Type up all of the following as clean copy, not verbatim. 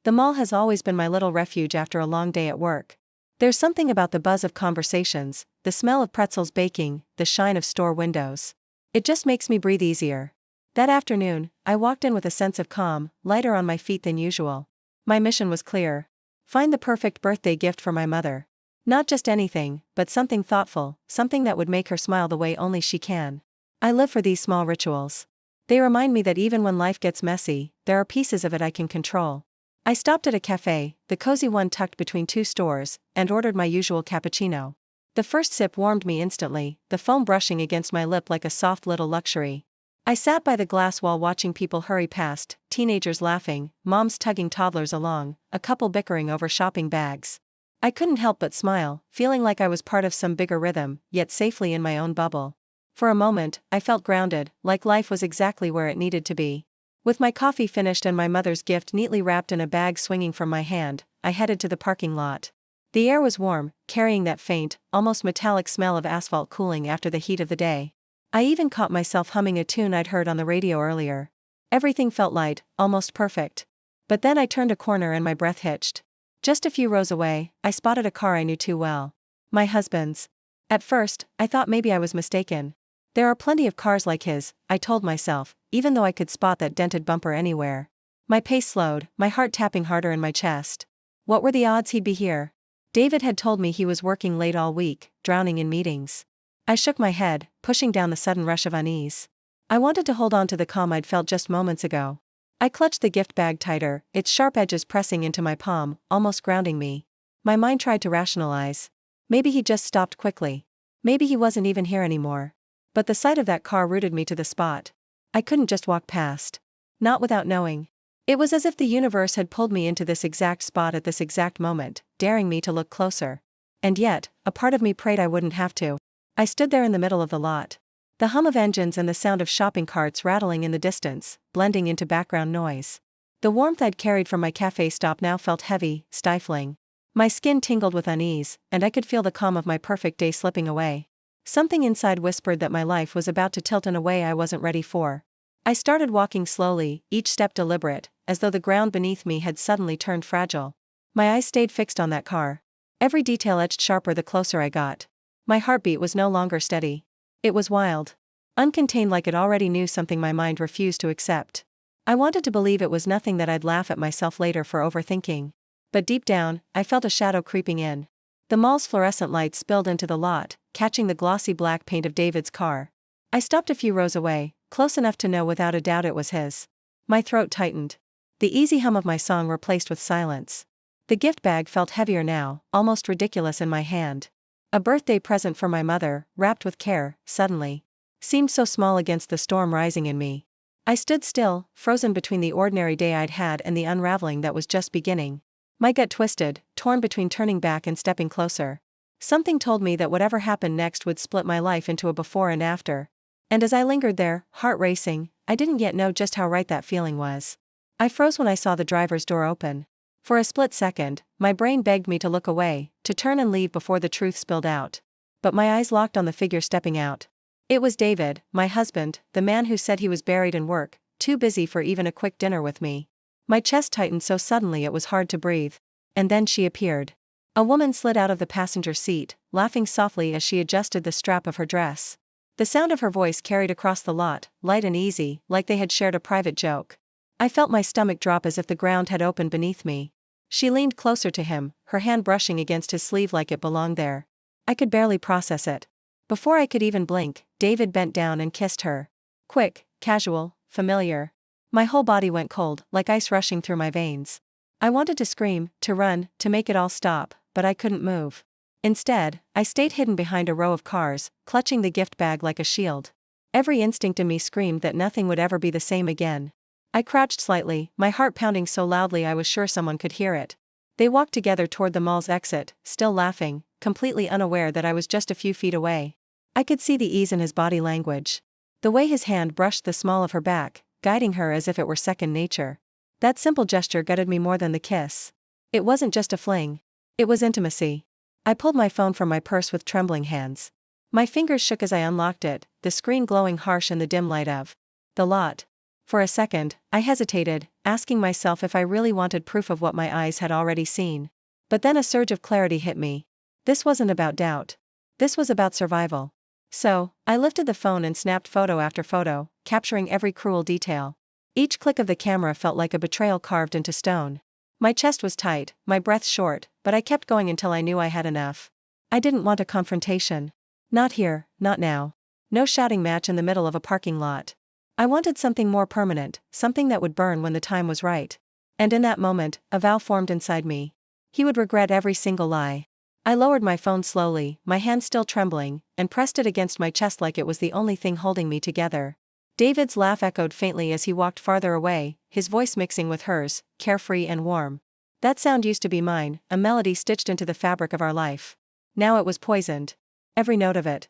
The mall has always been my little refuge after a long day at work. There's something about the buzz of conversations, the smell of pretzels baking, the shine of store windows. It just makes me breathe easier. That afternoon, I walked in with a sense of calm, lighter on my feet than usual. My mission was clear. Find the perfect birthday gift for my mother. Not just anything, but something thoughtful, something that would make her smile the way only she can. I live for these small rituals. They remind me that even when life gets messy, there are pieces of it I can control. I stopped at a cafe, the cozy one tucked between two stores, and ordered my usual cappuccino. The first sip warmed me instantly, the foam brushing against my lip like a soft little luxury. I sat by the glass wall watching people hurry past, teenagers laughing, moms tugging toddlers along, a couple bickering over shopping bags. I couldn't help but smile, feeling like I was part of some bigger rhythm, yet safely in my own bubble. For a moment, I felt grounded, like life was exactly where it needed to be. With my coffee finished and my mother's gift neatly wrapped in a bag swinging from my hand, I headed to the parking lot. The air was warm, carrying that faint, almost metallic smell of asphalt cooling after the heat of the day. I even caught myself humming a tune I'd heard on the radio earlier. Everything felt light, almost perfect. But then I turned a corner and my breath hitched. Just a few rows away, I spotted a car I knew too well. My husband's. At first, I thought maybe I was mistaken. There are plenty of cars like his, I told myself, even though I could spot that dented bumper anywhere. My pace slowed, my heart tapping harder in my chest. What were the odds he'd be here? David had told me he was working late all week, drowning in meetings. I shook my head, pushing down the sudden rush of unease. I wanted to hold on to the calm I'd felt just moments ago. I clutched the gift bag tighter, its sharp edges pressing into my palm, almost grounding me. My mind tried to rationalize. Maybe he just stopped quickly. Maybe he wasn't even here anymore. But the sight of that car rooted me to the spot. I couldn't just walk past. Not without knowing. It was as if the universe had pulled me into this exact spot at this exact moment, daring me to look closer. And yet, a part of me prayed I wouldn't have to. I stood there in the middle of the lot. The hum of engines and the sound of shopping carts rattling in the distance, blending into background noise. The warmth I'd carried from my cafe stop now felt heavy, stifling. My skin tingled with unease, and I could feel the calm of my perfect day slipping away. Something inside whispered that my life was about to tilt in a way I wasn't ready for. I started walking slowly, each step deliberate, as though the ground beneath me had suddenly turned fragile. My eyes stayed fixed on that car. Every detail etched sharper the closer I got. My heartbeat was no longer steady. It was wild. Uncontained, like it already knew something my mind refused to accept. I wanted to believe it was nothing that I'd laugh at myself later for overthinking. But deep down, I felt a shadow creeping in. The mall's fluorescent lights spilled into the lot, catching the glossy black paint of David's car. I stopped a few rows away, close enough to know without a doubt it was his. My throat tightened. The easy hum of my song replaced with silence. The gift bag felt heavier now, almost ridiculous in my hand. A birthday present for my mother, wrapped with care, suddenly seemed so small against the storm rising in me. I stood still, frozen between the ordinary day I'd had and the unraveling that was just beginning. My gut twisted, torn between turning back and stepping closer. Something told me that whatever happened next would split my life into a before and after. And as I lingered there, heart racing, I didn't yet know just how right that feeling was. I froze when I saw the driver's door open. For a split second, my brain begged me to look away, to turn and leave before the truth spilled out. But my eyes locked on the figure stepping out. It was David, my husband, the man who said he was buried in work, too busy for even a quick dinner with me. My chest tightened so suddenly it was hard to breathe. And then she appeared. A woman slid out of the passenger seat, laughing softly as she adjusted the strap of her dress. The sound of her voice carried across the lot, light and easy, like they had shared a private joke. I felt my stomach drop as if the ground had opened beneath me. She leaned closer to him, her hand brushing against his sleeve like it belonged there. I could barely process it. Before I could even blink, David bent down and kissed her. Quick, casual, familiar. My whole body went cold, like ice rushing through my veins. I wanted to scream, to run, to make it all stop, but I couldn't move. Instead, I stayed hidden behind a row of cars, clutching the gift bag like a shield. Every instinct in me screamed that nothing would ever be the same again. I crouched slightly, my heart pounding so loudly I was sure someone could hear it. They walked together toward the mall's exit, still laughing, completely unaware that I was just a few feet away. I could see the ease in his body language. The way his hand brushed the small of her back, guiding her as if it were second nature. That simple gesture gutted me more than the kiss. It wasn't just a fling. It was intimacy. I pulled my phone from my purse with trembling hands. My fingers shook as I unlocked it, the screen glowing harsh in the dim light of the lot. For a second, I hesitated, asking myself if I really wanted proof of what my eyes had already seen. But then a surge of clarity hit me. This wasn't about doubt. This was about survival. So, I lifted the phone and snapped photo after photo, capturing every cruel detail. Each click of the camera felt like a betrayal carved into stone. My chest was tight, my breath short, but I kept going until I knew I had enough. I didn't want a confrontation. Not here, not now. No shouting match in the middle of a parking lot. I wanted something more permanent, something that would burn when the time was right. And in that moment, a vow formed inside me. He would regret every single lie. I lowered my phone slowly, my hand still trembling, and pressed it against my chest like it was the only thing holding me together. David's laugh echoed faintly as he walked farther away, his voice mixing with hers, carefree and warm. That sound used to be mine, a melody stitched into the fabric of our life. Now it was poisoned. Every note of it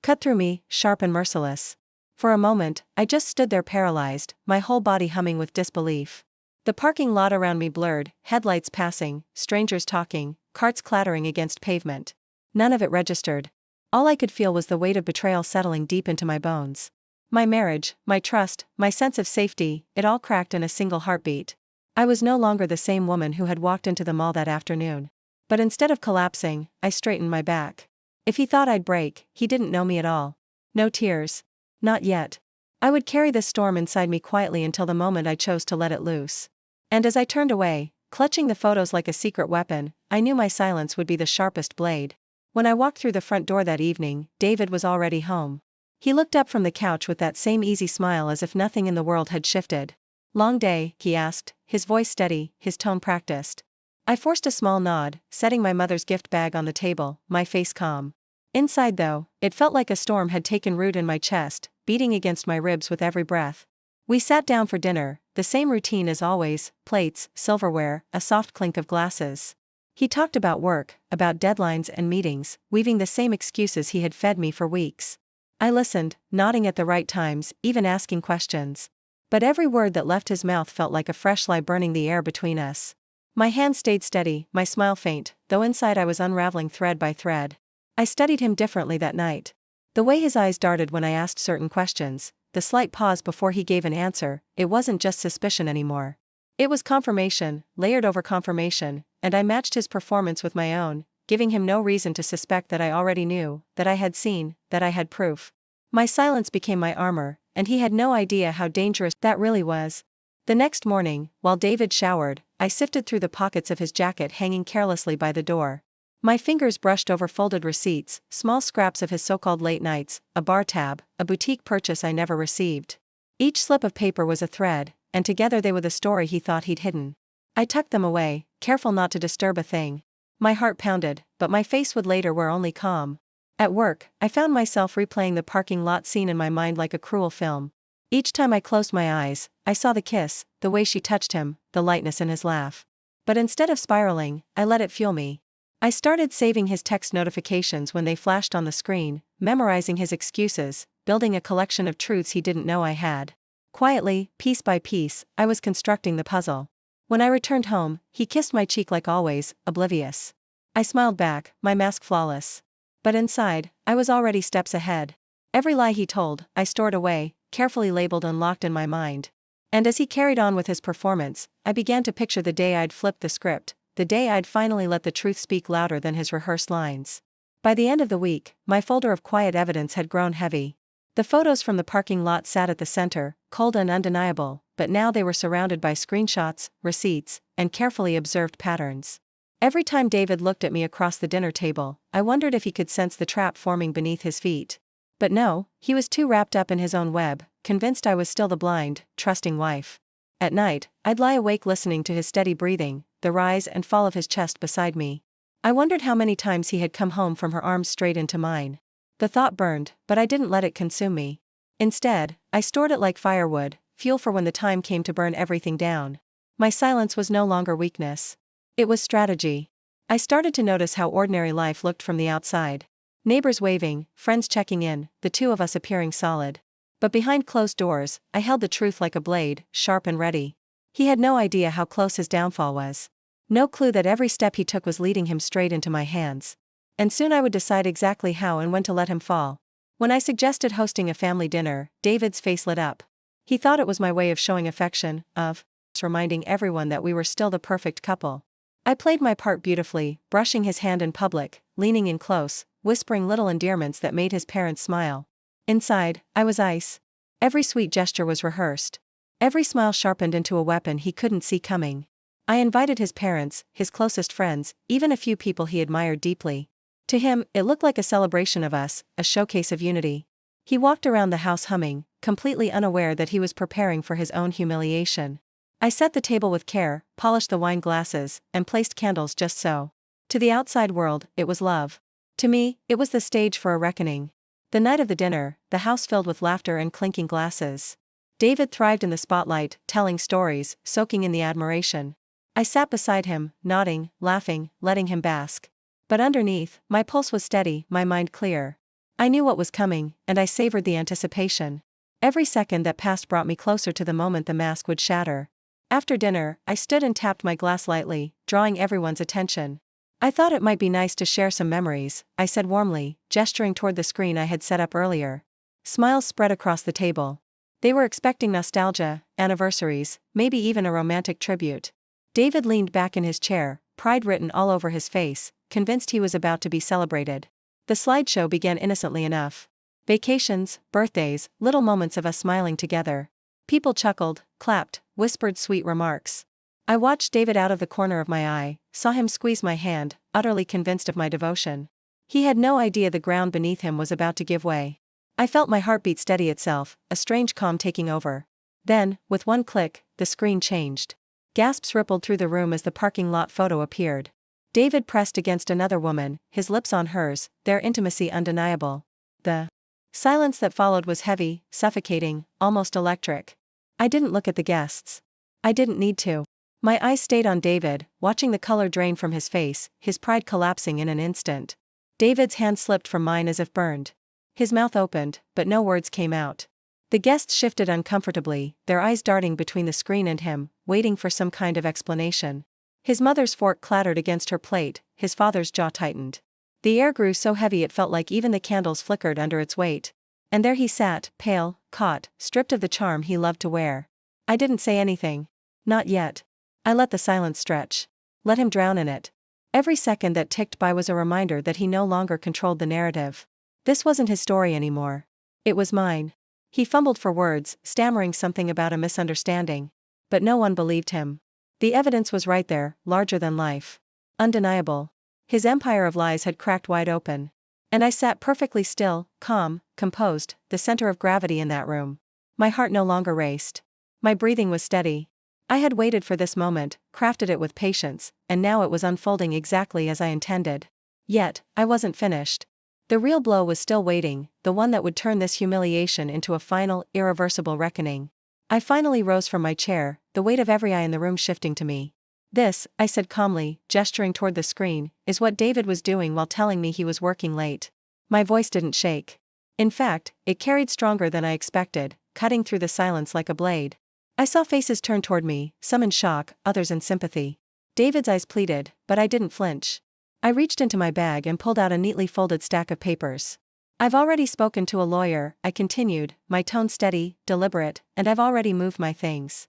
cut through me, sharp and merciless. For a moment, I just stood there paralyzed, my whole body humming with disbelief. The parking lot around me blurred, headlights passing, strangers talking, carts clattering against pavement. None of it registered. All I could feel was the weight of betrayal settling deep into my bones. My marriage, my trust, my sense of safety, it all cracked in a single heartbeat. I was no longer the same woman who had walked into the mall that afternoon. But instead of collapsing, I straightened my back. If he thought I'd break, he didn't know me at all. No tears. Not yet. I would carry this storm inside me quietly until the moment I chose to let it loose. And as I turned away, clutching the photos like a secret weapon, I knew my silence would be the sharpest blade. When I walked through the front door that evening, David was already home. He looked up from the couch with that same easy smile as if nothing in the world had shifted. "Long day?" he asked, his voice steady, his tone practiced. I forced a small nod, setting my mother's gift bag on the table, my face calm. Inside though, it felt like a storm had taken root in my chest, beating against my ribs with every breath. We sat down for dinner, the same routine as always, plates, silverware, a soft clink of glasses. He talked about work, about deadlines and meetings, weaving the same excuses he had fed me for weeks. I listened, nodding at the right times, even asking questions. But every word that left his mouth felt like a fresh lie burning the air between us. My hand stayed steady, my smile faint, though inside I was unraveling thread by thread. I studied him differently that night. The way his eyes darted when I asked certain questions, the slight pause before he gave an answer, it wasn't just suspicion anymore. It was confirmation, layered over confirmation, and I matched his performance with my own, giving him no reason to suspect that I already knew, that I had seen, that I had proof. My silence became my armor, and he had no idea how dangerous that really was. The next morning, while David showered, I sifted through the pockets of his jacket hanging carelessly by the door. My fingers brushed over folded receipts, small scraps of his so-called late nights, a bar tab, a boutique purchase I never received. Each slip of paper was a thread, and together they were the story he thought he'd hidden. I tucked them away, careful not to disturb a thing. My heart pounded, but my face would later wear only calm. At work, I found myself replaying the parking lot scene in my mind like a cruel film. Each time I closed my eyes, I saw the kiss, the way she touched him, the lightness in his laugh. But instead of spiraling, I let it fuel me. I started saving his text notifications when they flashed on the screen, memorizing his excuses, building a collection of truths he didn't know I had. Quietly, piece by piece, I was constructing the puzzle. When I returned home, he kissed my cheek like always, oblivious. I smiled back, my mask flawless. But inside, I was already steps ahead. Every lie he told, I stored away, carefully labeled and locked in my mind. And as he carried on with his performance, I began to picture the day I'd flipped the script, the day I'd finally let the truth speak louder than his rehearsed lines. By the end of the week, my folder of quiet evidence had grown heavy. The photos from the parking lot sat at the center, cold and undeniable, but now they were surrounded by screenshots, receipts, and carefully observed patterns. Every time David looked at me across the dinner table, I wondered if he could sense the trap forming beneath his feet. But no, he was too wrapped up in his own web, convinced I was still the blind, trusting wife. At night, I'd lie awake listening to his steady breathing, the rise and fall of his chest beside me. I wondered how many times he had come home from her arms straight into mine. The thought burned, but I didn't let it consume me. Instead, I stored it like firewood, fuel for when the time came to burn everything down. My silence was no longer weakness. It was strategy. I started to notice how ordinary life looked from the outside. Neighbors waving, friends checking in, the two of us appearing solid. But behind closed doors, I held the truth like a blade, sharp and ready. He had no idea how close his downfall was. No clue that every step he took was leading him straight into my hands. And soon I would decide exactly how and when to let him fall. When I suggested hosting a family dinner, David's face lit up. He thought it was my way of showing affection, of reminding everyone that we were still the perfect couple. I played my part beautifully, brushing his hand in public, leaning in close, whispering little endearments that made his parents smile. Inside, I was ice. Every sweet gesture was rehearsed. Every smile sharpened into a weapon he couldn't see coming. I invited his parents, his closest friends, even a few people he admired deeply. To him, it looked like a celebration of us, a showcase of unity. He walked around the house humming, completely unaware that he was preparing for his own humiliation. I set the table with care, polished the wine glasses, and placed candles just so. To the outside world, it was love. To me, it was the stage for a reckoning. The night of the dinner, the house filled with laughter and clinking glasses. David thrived in the spotlight, telling stories, soaking in the admiration. I sat beside him, nodding, laughing, letting him bask. But underneath, my pulse was steady, my mind clear. I knew what was coming, and I savored the anticipation. Every second that passed brought me closer to the moment the mask would shatter. After dinner, I stood and tapped my glass lightly, drawing everyone's attention. I thought it might be nice to share some memories, I said warmly, gesturing toward the screen I had set up earlier. Smiles spread across the table. They were expecting nostalgia, anniversaries, maybe even a romantic tribute. David leaned back in his chair, pride written all over his face, convinced he was about to be celebrated. The slideshow began innocently enough. Vacations, birthdays, little moments of us smiling together. People chuckled, clapped, whispered sweet remarks. I watched David out of the corner of my eye, saw him squeeze my hand, utterly convinced of my devotion. He had no idea the ground beneath him was about to give way. I felt my heartbeat steady itself, a strange calm taking over. Then, with one click, the screen changed. Gasps rippled through the room as the parking lot photo appeared. David pressed against another woman, his lips on hers, their intimacy undeniable. The silence that followed was heavy, suffocating, almost electric. I didn't look at the guests. I didn't need to. My eyes stayed on David, watching the color drain from his face, his pride collapsing in an instant. David's hand slipped from mine as if burned. His mouth opened, but no words came out. The guests shifted uncomfortably, their eyes darting between the screen and him, waiting for some kind of explanation. His mother's fork clattered against her plate, his father's jaw tightened. The air grew so heavy it felt like even the candles flickered under its weight. And there he sat, pale, caught, stripped of the charm he loved to wear. I didn't say anything. Not yet. I let the silence stretch. Let him drown in it. Every second that ticked by was a reminder that he no longer controlled the narrative. This wasn't his story anymore. It was mine. He fumbled for words, stammering something about a misunderstanding. But no one believed him. The evidence was right there, larger than life. Undeniable. His empire of lies had cracked wide open. And I sat perfectly still, calm, composed, the center of gravity in that room. My heart no longer raced. My breathing was steady. I had waited for this moment, crafted it with patience, and now it was unfolding exactly as I intended. Yet, I wasn't finished. The real blow was still waiting, the one that would turn this humiliation into a final, irreversible reckoning. I finally rose from my chair, the weight of every eye in the room shifting to me. This, I said calmly, gesturing toward the screen, is what David was doing while telling me he was working late. My voice didn't shake. In fact, it carried stronger than I expected, cutting through the silence like a blade. I saw faces turn toward me, some in shock, others in sympathy. David's eyes pleaded, but I didn't flinch. I reached into my bag and pulled out a neatly folded stack of papers. I've already spoken to a lawyer, I continued, my tone steady, deliberate, and I've already moved my things.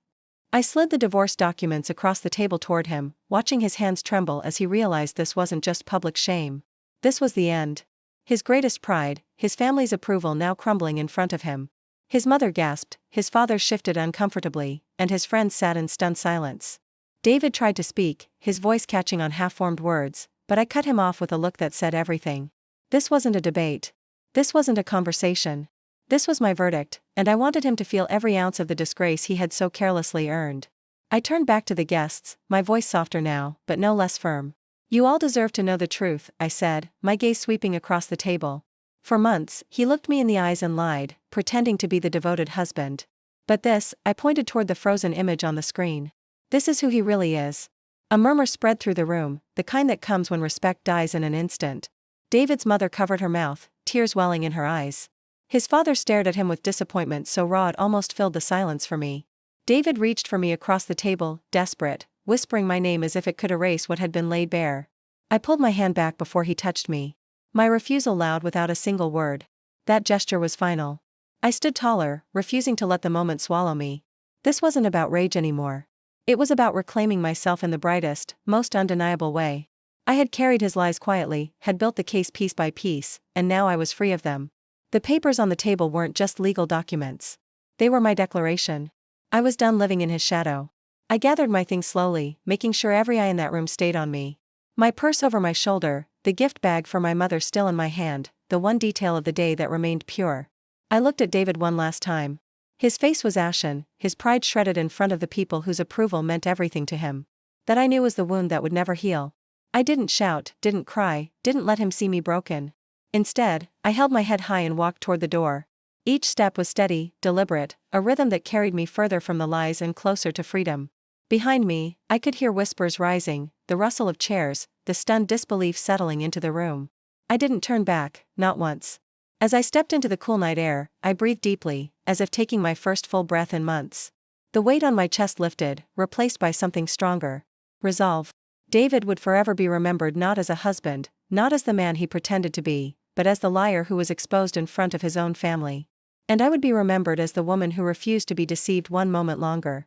I slid the divorce documents across the table toward him, watching his hands tremble as he realized this wasn't just public shame. This was the end. His greatest pride, his family's approval now crumbling in front of him. His mother gasped, his father shifted uncomfortably, and his friends sat in stunned silence. David tried to speak, his voice catching on half-formed words, but I cut him off with a look that said everything. This wasn't a debate. This wasn't a conversation. This was my verdict, and I wanted him to feel every ounce of the disgrace he had so carelessly earned. I turned back to the guests, my voice softer now, but no less firm. You all deserve to know the truth, I said, my gaze sweeping across the table. For months, he looked me in the eyes and lied, pretending to be the devoted husband. But this, I pointed toward the frozen image on the screen. This is who he really is. A murmur spread through the room, the kind that comes when respect dies in an instant. David's mother covered her mouth, tears welling in her eyes. His father stared at him with disappointment so raw it almost filled the silence for me. David reached for me across the table, desperate, whispering my name as if it could erase what had been laid bare. I pulled my hand back before he touched me. My refusal loud without a single word. That gesture was final. I stood taller, refusing to let the moment swallow me. This wasn't about rage anymore. It was about reclaiming myself in the brightest, most undeniable way. I had carried his lies quietly, had built the case piece by piece, and now I was free of them. The papers on the table weren't just legal documents. They were my declaration. I was done living in his shadow. I gathered my things slowly, making sure every eye in that room stayed on me. My purse over my shoulder, the gift bag for my mother still in my hand, the one detail of the day that remained pure. I looked at David one last time. His face was ashen, his pride shredded in front of the people whose approval meant everything to him. That I knew was the wound that would never heal. I didn't shout, didn't cry, didn't let him see me broken. Instead, I held my head high and walked toward the door. Each step was steady, deliberate, a rhythm that carried me further from the lies and closer to freedom. Behind me, I could hear whispers rising, the rustle of chairs, the stunned disbelief settling into the room. I didn't turn back, not once. As I stepped into the cool night air, I breathed deeply, as if taking my first full breath in months. The weight on my chest lifted, replaced by something stronger. Resolve. David would forever be remembered not as a husband, not as the man he pretended to be, but as the liar who was exposed in front of his own family. And I would be remembered as the woman who refused to be deceived one moment longer.